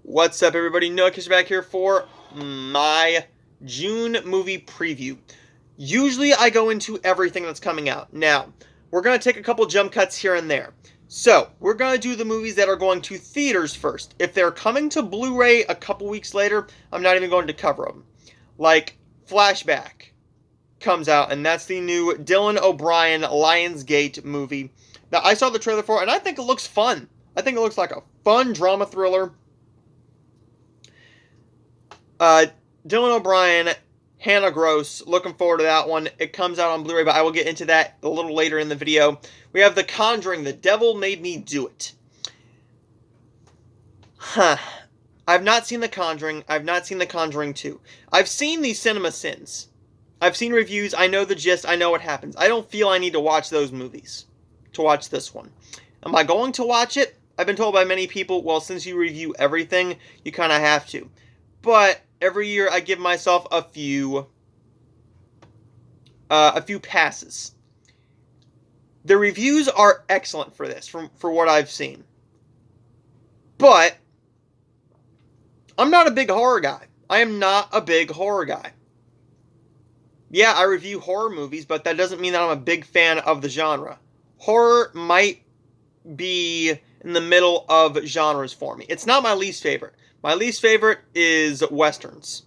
What's up, everybody? Noah Kisser back here for my June movie preview. Usually I go into everything that's coming out. Now, we're going to take a couple jump cuts here and there. So, we're going to do the movies that are going to theaters first. If they're coming to Blu-ray a couple weeks later, I'm not even going to cover them. Like, Flashback comes out, and that's the new Dylan O'Brien Lionsgate movie. Now, I saw the trailer for it, and I think it looks fun. I think it looks like a fun drama thriller. Dylan O'Brien, Hannah Gross, looking forward to that one. It comes out on Blu-ray, but I will get into that a little later in the video. We have The Conjuring, The Devil Made Me Do It. I've not seen The Conjuring. I've not seen The Conjuring 2. I've seen the Cinema Sins. I've seen reviews. I know the gist. I know what happens. I don't feel I need to watch those movies to watch this one. Am I going to watch it? I've been told by many people, well, since you review everything, you kind of have to. But every year I give myself a few passes. The reviews are excellent for this, for what I've seen. But I'm not a big horror guy. I am not a big horror guy. Yeah, I review horror movies, but that doesn't mean that I'm a big fan of the genre. Horror might be in the middle of genres for me. It's not my least favorite. My least favorite is westerns,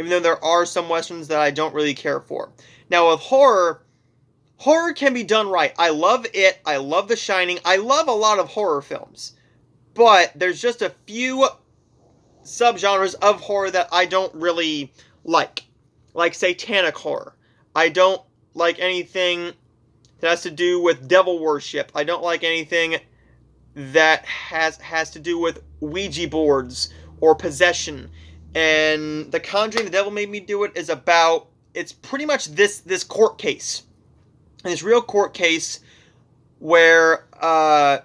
even though there are some westerns that I don't really care for. Now with horror can be done right. I love it. I love The Shining. I love a lot of horror films. But there's just a few subgenres of horror that I don't really like satanic horror. I don't like anything that has to do with devil worship. I don't like anything that has to do with Ouija boards or possession. And The Conjuring, The Devil Made Me Do It is about, it's pretty much this court case. And this real court case where the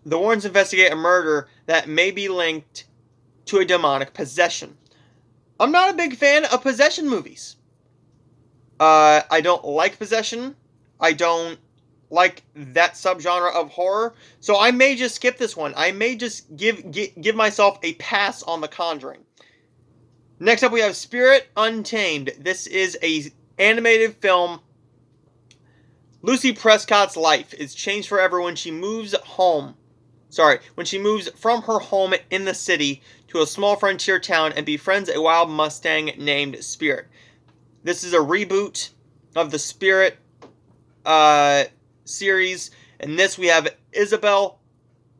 Warrens investigate a murder that may be linked to a demonic possession. I'm not a big fan of possession movies. I don't like possession. I don't like that subgenre of horror, so I may just skip this one. I may just give myself a pass on The Conjuring. Next up, we have Spirit Untamed. This is a animated film. Lucy Prescott's life is changed forever when she moves home. When she moves from her home in the city to a small frontier town and befriends a wild Mustang named Spirit. This is a reboot of the Spirit series. In this, we have Isabel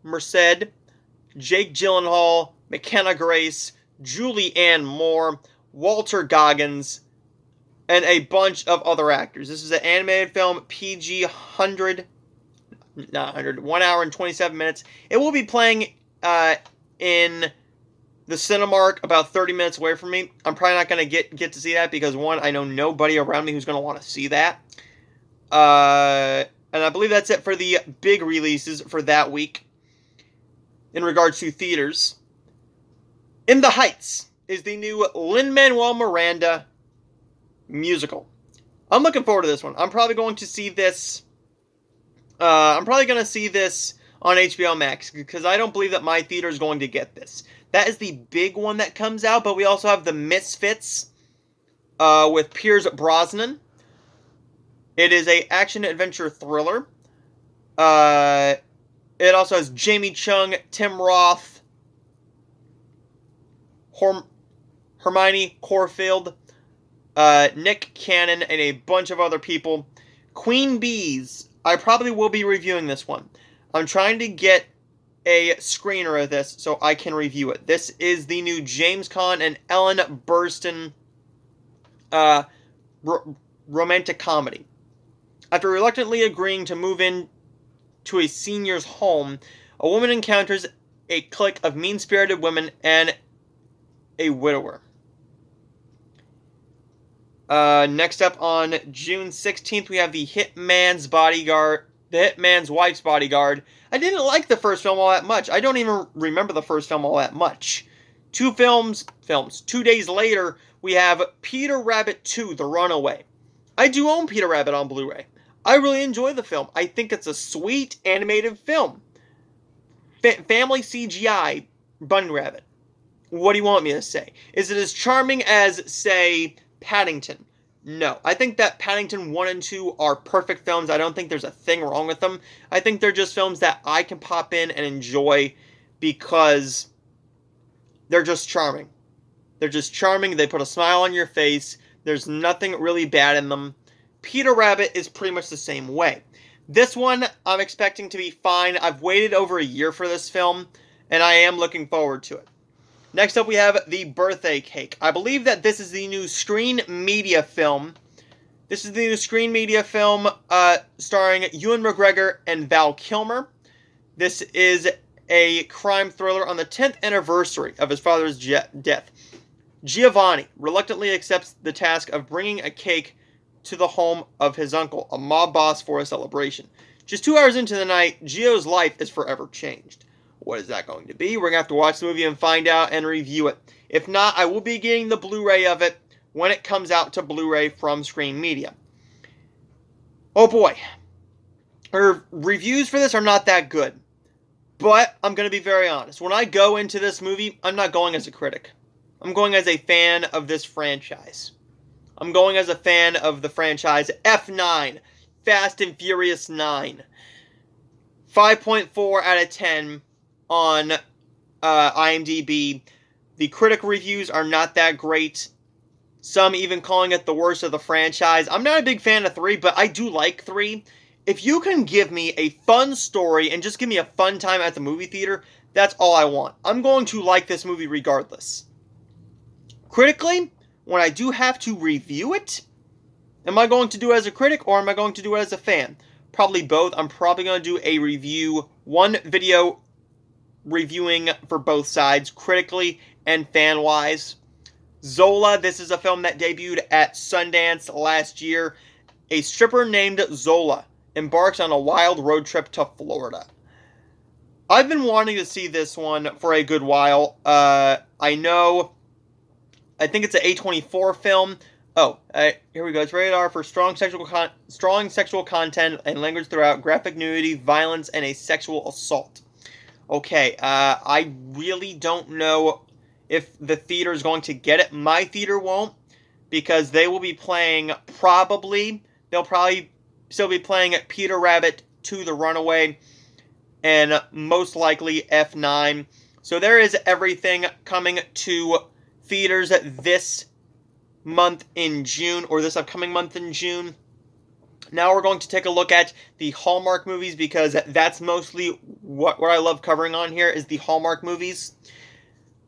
Merced, Jake Gyllenhaal, McKenna Grace, Julie Ann Moore, Walter Goggins, and a bunch of other actors. This is an animated film, PG 100, 1 hour and 27 minutes. It will be playing in the Cinemark about 30 minutes away from me. I'm probably not going to get to see that because, one, I know nobody around me who's going to want to see that. And I believe that's it for the big releases for that week in regards to theaters. In the Heights is the new Lin-Manuel Miranda musical. I'm looking forward to this one. I'm probably going to see this. I'm probably going to see this on HBO Max because I don't believe that my theater is going to get this. That is the big one that comes out, but we also have The Misfits with Pierce Brosnan. It is a action-adventure thriller. It also has Jamie Chung, Tim Roth, Hermione Corfield, Nick Cannon, and a bunch of other people. Queen Bees. I probably will be reviewing this one. I'm trying to get a screener of this so I can review it. This is the new James Caan and Ellen Burstyn romantic comedy. After reluctantly agreeing to move in to a senior's home, a woman encounters a clique of mean-spirited women and a widower. Next up on June 16th, we have The Hitman's Wife's Bodyguard. I didn't like the first film all that much. I don't even remember the first film all that much. 2 days later, we have Peter Rabbit 2, The Runaway. I do own Peter Rabbit on Blu-ray. I really enjoy the film. I think it's a sweet animated film. family CGI bunny rabbit. What do you want me to say? Is it as charming as, say, Paddington? No. I think that Paddington 1 and 2 are perfect films. I don't think there's a thing wrong with them. I think they're just films that I can pop in and enjoy because they're just charming. They're just charming. They put a smile on your face. There's nothing really bad in them. Peter Rabbit is pretty much the same way. This one, I'm expecting to be fine. I've waited over a year for this film, and I am looking forward to it. Next up, we have The Birthday Cake. I believe that this is the new Screen Media film. This is the new Screen Media film starring Ewan McGregor and Val Kilmer. This is a crime thriller on the 10th anniversary of his father's death. Giovanni reluctantly accepts the task of bringing a cake to the home of his uncle, a mob boss, for a celebration. Just 2 hours into the night, Gio's life is forever changed. What is that going to be? We're going to have to watch the movie and find out and review it. If not, I will be getting the Blu-ray of it when it comes out to Blu-ray from Screen Media. Oh boy. Her reviews for this are not that good. But I'm going to be very honest. When I go into this movie, I'm not going as a critic. I'm going as a fan of this franchise. I'm going as a fan of the franchise F9. Fast and Furious 9. 5.4 out of 10 on IMDb. The critic reviews are not that great. Some even calling it the worst of the franchise. I'm not a big fan of 3, but I do like 3. If you can give me a fun story and just give me a fun time at the movie theater, that's all I want. I'm going to like this movie regardless. Critically, when I do have to review it, am I going to do it as a critic or am I going to do it as a fan? Probably both. I'm probably going to do a review, one video reviewing for both sides, critically and fan-wise. Zola, this is a film that debuted at Sundance last year. A stripper named Zola embarks on a wild road trip to Florida. I've been wanting to see this one for a good while. I think it's an A24 film. Here we go. It's rated R for strong sexual content and language throughout, graphic nudity, violence, and a sexual assault. Okay, I really don't know if the theater is going to get it. My theater won't, because they will be playing they'll probably still be playing at Peter Rabbit 2 The Runaway, and most likely F9. So there is everything coming to theaters this month in June, or this upcoming month in June. Now we're going to take a look at the Hallmark movies, because that's mostly what I love covering on here is the Hallmark movies.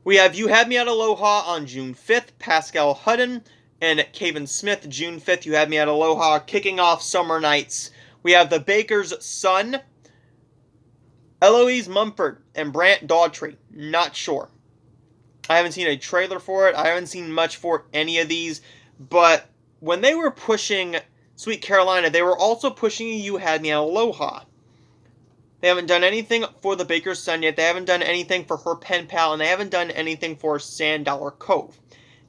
We have You Had Me at Aloha on June 5th, Pascal Hutton and Kevin Smith, June 5th, You Had Me at Aloha, kicking off summer nights. We have The Baker's Son, Eloise Mumford and Brant Daughtry, not sure. I haven't seen a trailer for it. I haven't seen much for any of these. But when they were pushing Sweet Carolina, they were also pushing You Had Me at Aloha. They haven't done anything for The Baker's Son yet. They haven't done anything for Her Pen Pal. And they haven't done anything for Sand Dollar Cove.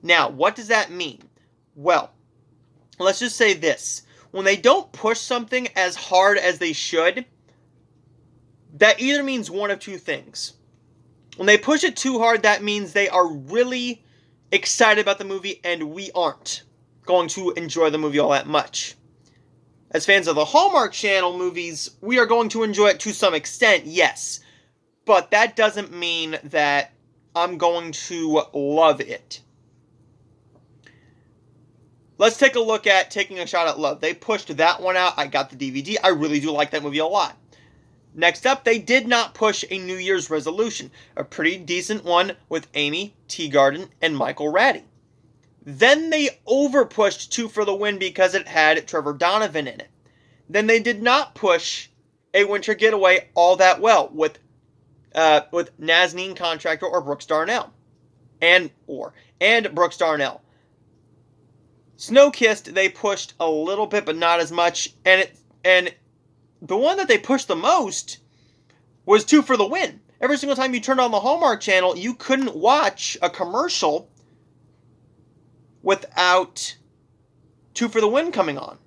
Now, what does that mean? Well, let's just say this. When they don't push something as hard as they should, that either means one of two things. When they push it too hard, that means they are really excited about the movie, and we aren't going to enjoy the movie all that much. As fans of the Hallmark Channel movies, we are going to enjoy it to some extent, yes. But that doesn't mean that I'm going to love it. Let's take a look at Taking a Shot at Love. They pushed that one out. I got the DVD. I really do like that movie a lot. Next up, they did not push a New Year's resolution. A pretty decent one with Amy Teagarden and Michael Ratty. Then they overpushed Two for the Win because it had Trevor Donovan in it. Then they did not push A Winter Getaway all that well with Nazneen Contractor or Brooks Darnell. And Brooks Darnell. Snowkissed, they pushed a little bit, but not as much. And the one that they pushed the most was Two for the Win. Every single time you turned on the Hallmark Channel, you couldn't watch a commercial without Two for the Win coming on.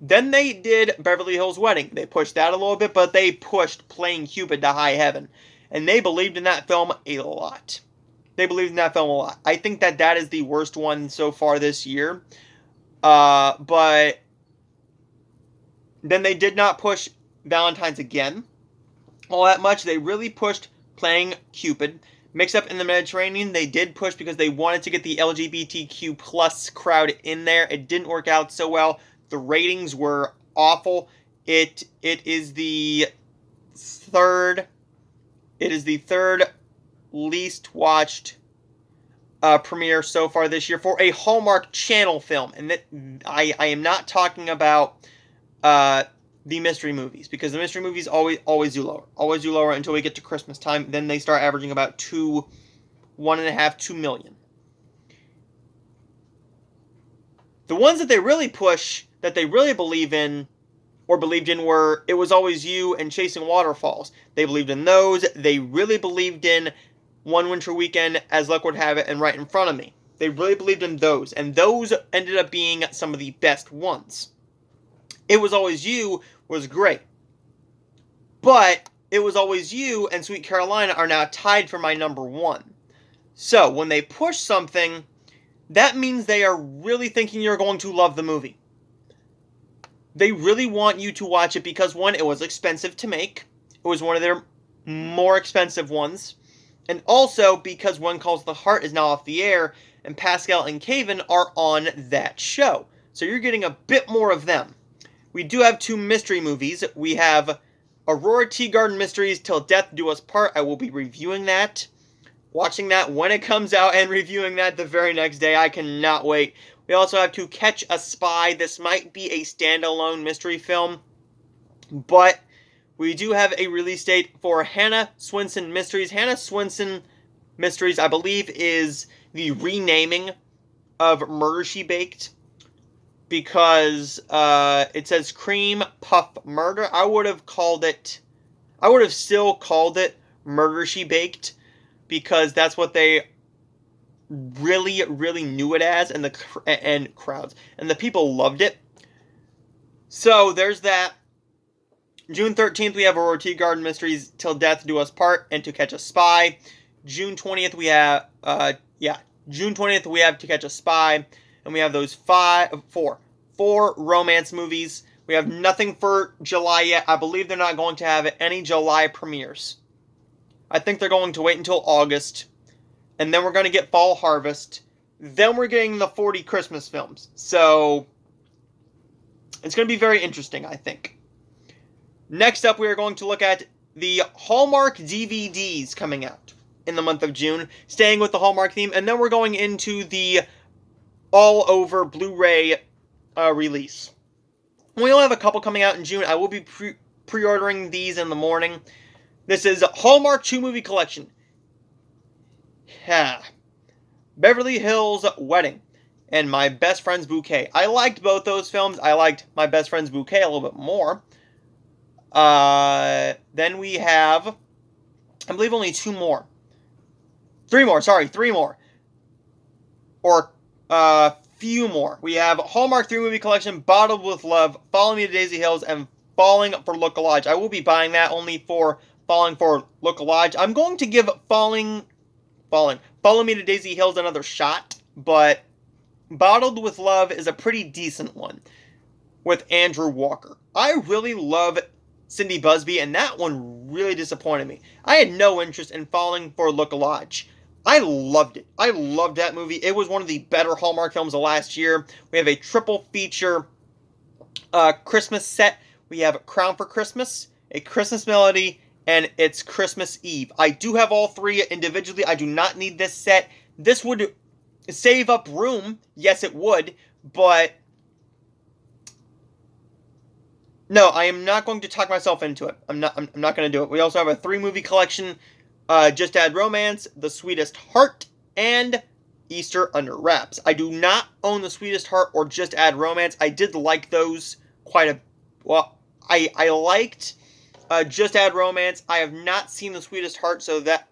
Then they did Beverly Hills Wedding. They pushed that a little bit, but they pushed Playing Cupid to high heaven. And they believed in that film a lot. They believed in that film a lot. I think that is the worst one so far this year. But then they did not push Valentine's again all that much. They really pushed Playing Cupid. Mix Up in the Mediterranean, they did push because they wanted to get the LGBTQ plus crowd in there. It didn't work out so well. The ratings were awful. It is the third least watched premiere so far this year for a Hallmark Channel film. And that I am not talking about the mystery movies, because the mystery movies always do lower until we get to Christmas time. Then they start averaging about 2 million. The ones that they really push, that they really believed in were It Was Always You and Chasing Waterfalls. They believed in those. They really believed in One Winter Weekend, As Luck Would Have It, and Right in Front of Me. They really believed in those, and those ended up being some of the best ones. It Was Always You was great, but It Was Always You and Sweet Carolina are now tied for my number one. So when they push something, that means they are really thinking you're going to love the movie. They really want you to watch it because, one, it was expensive to make. It was one of their more expensive ones. And also because One Calls the Heart is now off the air, and Pascal and Caven are on that show. So you're getting a bit more of them. We do have 2 mystery movies. We have Aurora Teagarden Mysteries, Till Death Do Us Part. I will be reviewing that, watching that when it comes out, and reviewing that the very next day. I cannot wait. We also have To Catch a Spy. This might be a standalone mystery film, but we do have a release date for Hannah Swenson Mysteries. Hannah Swenson Mysteries, I believe, is the renaming of Murder, She Baked, because it says Cream Puff Murder. I would have still called it Murder, She Baked, because that's what they really, really knew it as, and crowds and the people loved it. So there's that. June 13th, we have Aurora Teagarden Mysteries, Till Death Do Us Part, and To Catch a Spy. June 20th, we have To Catch a Spy, and we have those four romance movies. We have nothing for July yet. I believe they're not going to have any July premieres. I think they're going to wait until August, and then we're going to get Fall Harvest. Then we're getting the 40 Christmas films. So it's going to be very interesting, I think. Next up, we are going to look at the Hallmark DVDs coming out in the month of June, staying with the Hallmark theme, and then we're going into the all-over Blu-ray release. We only have a couple coming out in June. I will be pre-ordering these in the morning. This is Hallmark 2-movie collection. Beverly Hills Wedding and My Best Friend's Bouquet. I liked both those films. I liked My Best Friend's Bouquet a little bit more. Then we have, I believe, only 3 more. Or few more. We have Hallmark 3-movie collection, Bottled with Love, Follow Me to Daisy Hills, and Falling for Look-a-Lodge. I will be buying that only for Falling for Look-a-Lodge. I'm going to give Follow Me to Daisy Hills another shot, but Bottled with Love is a pretty decent one with Andrew Walker. I really love Cindy Busby, and that one really disappointed me. I had no interest in Falling for Look-a-Lodge. I loved it. I loved that movie. It was one of the better Hallmark films of last year. We have a triple feature Christmas set. We have Crown for Christmas, A Christmas Melody, and It's Christmas Eve. I do have all 3 individually. I do not need this set. This would save up room. Yes, it would, but no, I am not going to talk myself into it. I'm not going to do it. We also have a 3-movie collection, Just Add Romance, The Sweetest Heart, and Easter Under Wraps. I do not own The Sweetest Heart or Just Add Romance. I did like those quite a... Well, I liked Just Add Romance. I have not seen The Sweetest Heart, so that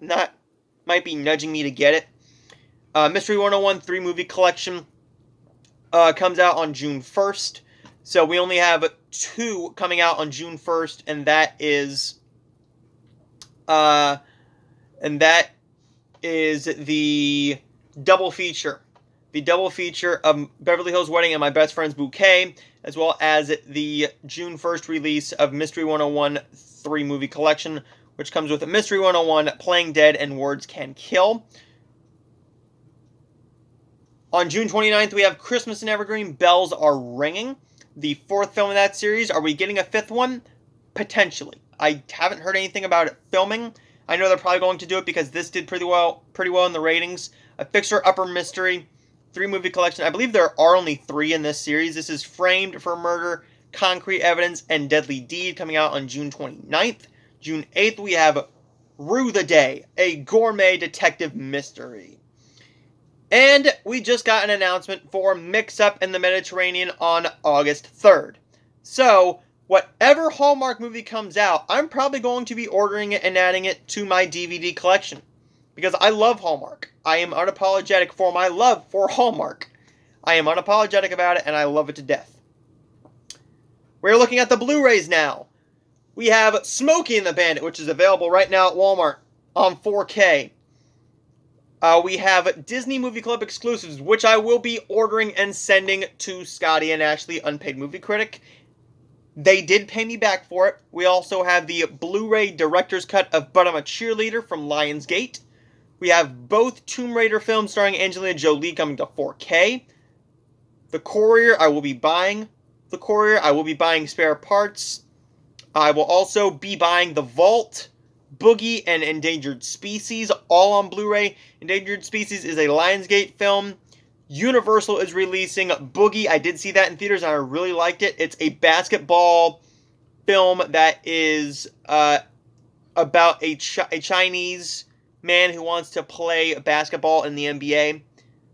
might be nudging me to get it. Mystery 101 3-movie collection comes out on June 1st. So we only have 2 coming out on June 1st, and that is the double feature. The double feature of Beverly Hills Wedding and My Best Friend's Bouquet, as well as the June 1st release of Mystery 101 3-movie collection, which comes with Mystery 101, Playing Dead, and Words Can Kill. On June 29th, we have Christmas in Evergreen, Bells Are Ringing, the 4th film in that series. Are we getting a 5th one? Potentially. I haven't heard anything about it filming. I know they're probably going to do it because this did pretty well in the ratings. A fixer-upper mystery, 3-movie collection. I believe there are only 3 in this series. This is Framed for Murder, Concrete Evidence, and Deadly Deed, coming out on June 29th. June 8th, we have Rue the Day, a gourmet detective mystery. And we just got an announcement for Mix Up in the Mediterranean on August 3rd. So, whatever Hallmark movie comes out, I'm probably going to be ordering it and adding it to my DVD collection. Because I love Hallmark. I am unapologetic for my love for Hallmark. I am unapologetic about it, and I love it to death. We're looking at the Blu-rays now. We have Smokey and the Bandit, which is available right now at Walmart on 4K. We have Disney Movie Club exclusives, which I will be ordering and sending to Scotty and Ashley, Unpaid Movie Critic. They did pay me back for it. We also have the Blu-ray director's cut of But I'm a Cheerleader from Lionsgate. We have both Tomb Raider films starring Angelina Jolie coming to 4K. The Courier, I will be buying The Courier. I will be buying spare parts. I will also be buying The Vault, Boogie, and Endangered Species, all on Blu-ray. Endangered Species is a Lionsgate film. Universal is releasing Boogie. I did see that in theaters and I really liked it. It's a basketball film that is about a Chinese man who wants to play basketball in the NBA,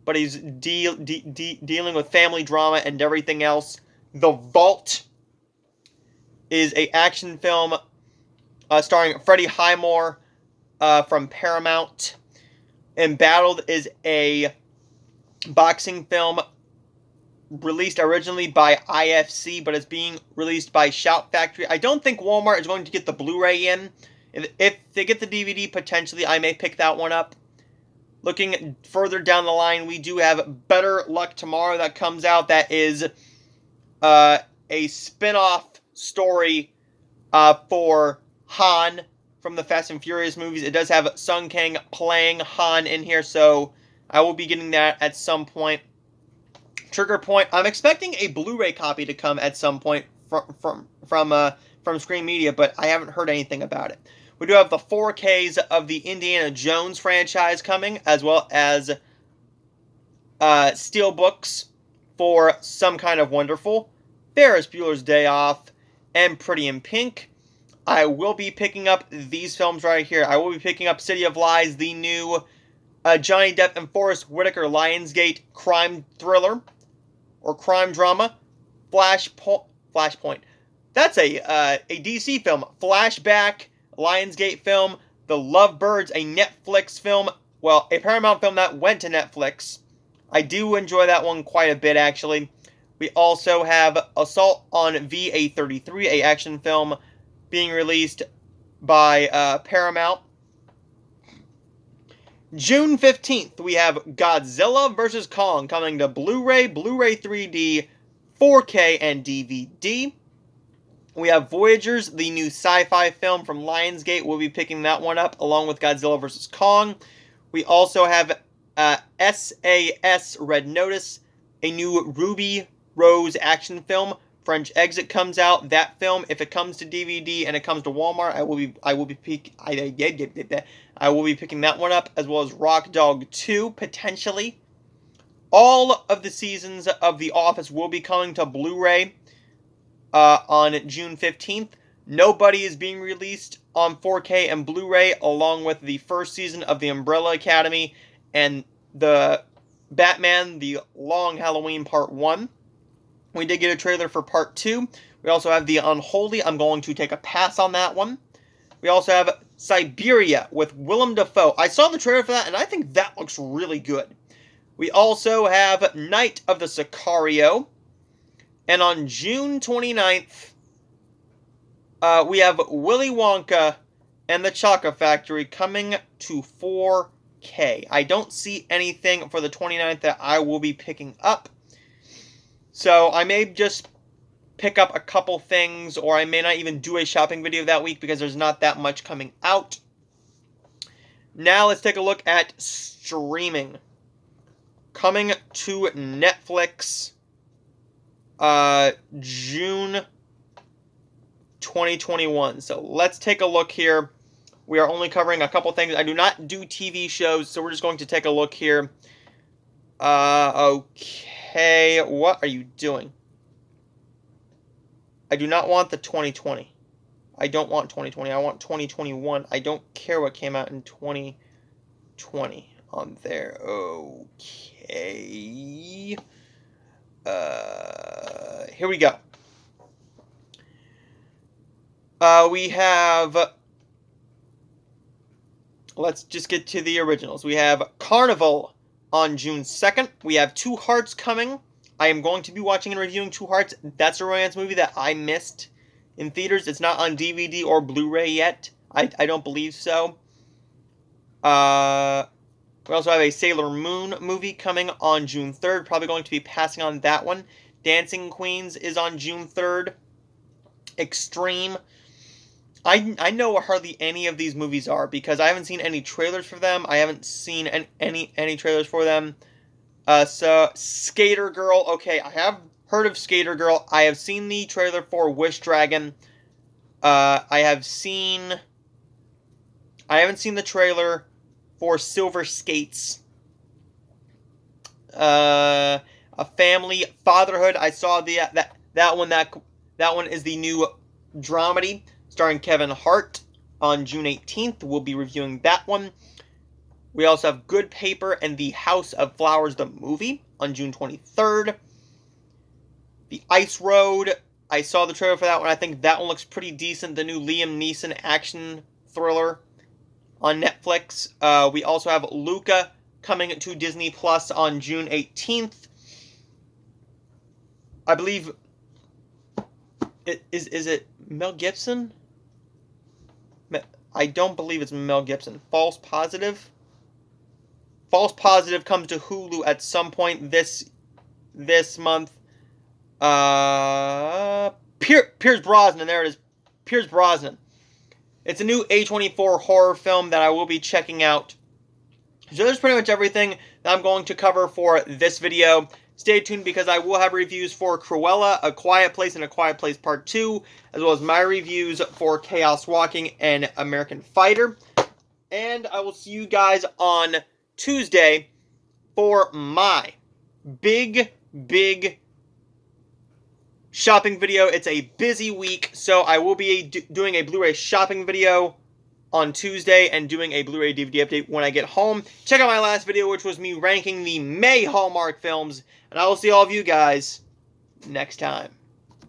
but he's dealing with family drama and everything else. The Vault is a action film starring Freddie Highmore from Paramount. Embattled is a boxing film released originally by IFC, but it's being released by Shout Factory. I don't think Walmart is going to get the Blu-ray in. If they get the DVD, potentially I may pick that one up. Looking further down the line, we do have Better Luck Tomorrow that comes out. That is a spin-off story for Han from the Fast and Furious movies. It does have Sung Kang playing Han in here, so I will be getting that at some point. Trigger Point, I'm expecting a Blu-ray copy to come at some point from Screen Media, but I haven't heard anything about it. We do have the 4Ks of the Indiana Jones franchise coming, as well as steelbooks for Some Kind of Wonderful, Ferris Bueller's Day Off, and Pretty in Pink. I will be picking up these films right here. I will be picking up City of Lies, the new Johnny Depp and Forrest Whitaker Lionsgate crime thriller or crime drama. Flashpoint. That's a DC film. Flashback, Lionsgate film. The Lovebirds, a Netflix film. Well, a Paramount film that went to Netflix. I do enjoy that one quite a bit, actually. We also have Assault on VA33, a action film being released by Paramount. June 15th, we have Godzilla vs. Kong coming to Blu-ray, Blu-ray 3D, 4K, and DVD. We have Voyagers, the new sci-fi film from Lionsgate. We'll be picking that one up along with Godzilla vs. Kong. We also have SAS Red Notice, a new Ruby Rose action film. French Exit comes out. That film, if it comes to DVD and it comes to Walmart, I will be picking that one up, as well as Rock Dog 2 potentially. All of the seasons of The Office will be coming to Blu-ray on June 15th. Nobody is being released on 4K and Blu-ray, along with the first season of The Umbrella Academy and the Batman: The Long Halloween Part 1. We did get a trailer for Part 2. We also have The Unholy. I'm going to take a pass on that one. We also have Siberia with Willem Dafoe. I saw the trailer for that, and I think that looks really good. We also have Night of the Sicario. And on June 29th, we have Willy Wonka and the Chaka Factory coming to 4K. I don't see anything for the 29th that I will be picking up. So I may just pick up a couple things, or I may not even do a shopping video that week because there's not that much coming out. Now let's take a look at streaming. Coming to Netflix, June 2021. So let's take a look here. We are only covering a couple things. I do not do TV shows, so we're just going to take a look here. Okay, what are you doing? I do not want the 2020. I don't want 2020. I want 2021. I don't care what came out in 2020 on there. Okay. Here we go. We have... Let's just get to the originals. We have Carnival on June 2nd. We have Two Hearts coming. I am going to be watching and reviewing Two Hearts. That's a romance movie that I missed in theaters. It's not on DVD or Blu-ray yet. I don't believe so. We also have a Sailor Moon movie coming on June 3rd. Probably going to be passing on that one. Dancing Queens is on June 3rd. Extreme. I know what hardly any of these movies are because I haven't seen any trailers for them. I haven't seen any trailers for them. So, Skater Girl. Okay, I have heard of Skater Girl. I have seen the trailer for Wish Dragon. I haven't seen the trailer for Silver Skates. A Family Fatherhood. I saw that one. That one is the new dramedy starring Kevin Hart on June 18th. We'll be reviewing that one. We also have Good Paper and The House of Flowers, the movie, on June 23rd. The Ice Road. I saw the trailer for that one. I think that one looks pretty decent. The new Liam Neeson action thriller on Netflix. We also have Luca coming to Disney Plus on June 18th. I believe... Is it Mel Gibson? I don't believe it's Mel Gibson. False Positive? False Positive comes to Hulu at some point this month. Pierce Brosnan, there it is. Pierce Brosnan. It's a new A24 horror film that I will be checking out. So that's pretty much everything that I'm going to cover for this video. Stay tuned because I will have reviews for Cruella, A Quiet Place, and A Quiet Place Part 2, as well as my reviews for Chaos Walking and American Fighter. And I will see you guys on Tuesday for my big shopping video. It's a busy week, so I will be doing a Blu-ray shopping video on Tuesday and doing a Blu-ray DVD update when I get home. Check out my last video, which was me ranking the May Hallmark films, and I will see all of you guys next time.